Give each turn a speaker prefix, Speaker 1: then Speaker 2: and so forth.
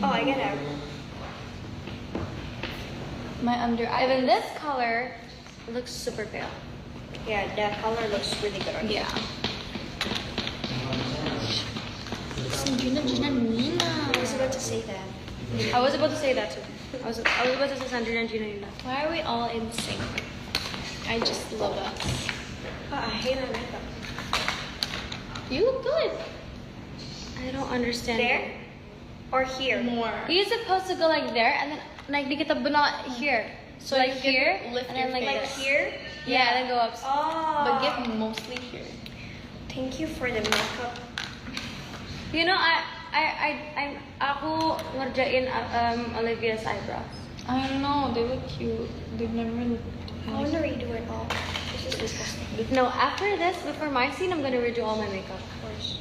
Speaker 1: Oh, I get it.
Speaker 2: My under eye.
Speaker 3: Even this color looks super pale.
Speaker 1: Yeah, that color looks really good on you.
Speaker 2: Yeah. Sandrina, Gina, Nina.
Speaker 1: I was about to say that.
Speaker 3: I was about to say that too. I was about to say Sandrina and Gina Nina.
Speaker 2: Why are we all in sync? I just love us.
Speaker 1: Oh, I hate my makeup.
Speaker 2: You look good.
Speaker 3: I don't understand.
Speaker 1: There? Or here?
Speaker 2: More.
Speaker 3: You're supposed to go like there and then like di kita but not here. So like
Speaker 2: you can
Speaker 3: here
Speaker 2: lift
Speaker 3: and then
Speaker 2: your
Speaker 3: like
Speaker 1: Like
Speaker 3: this.
Speaker 1: here?
Speaker 3: Yeah, and then go up.
Speaker 1: Oh.
Speaker 2: But get mostly here.
Speaker 1: Thank you for the makeup.
Speaker 3: You know, aku ngerjain Olivia's eyebrows.
Speaker 2: I know, they look cute. They've never looked
Speaker 1: I want to redo it all. This is disgusting.
Speaker 3: No, after this, before my scene, I'm gonna redo all my makeup.
Speaker 1: Of course.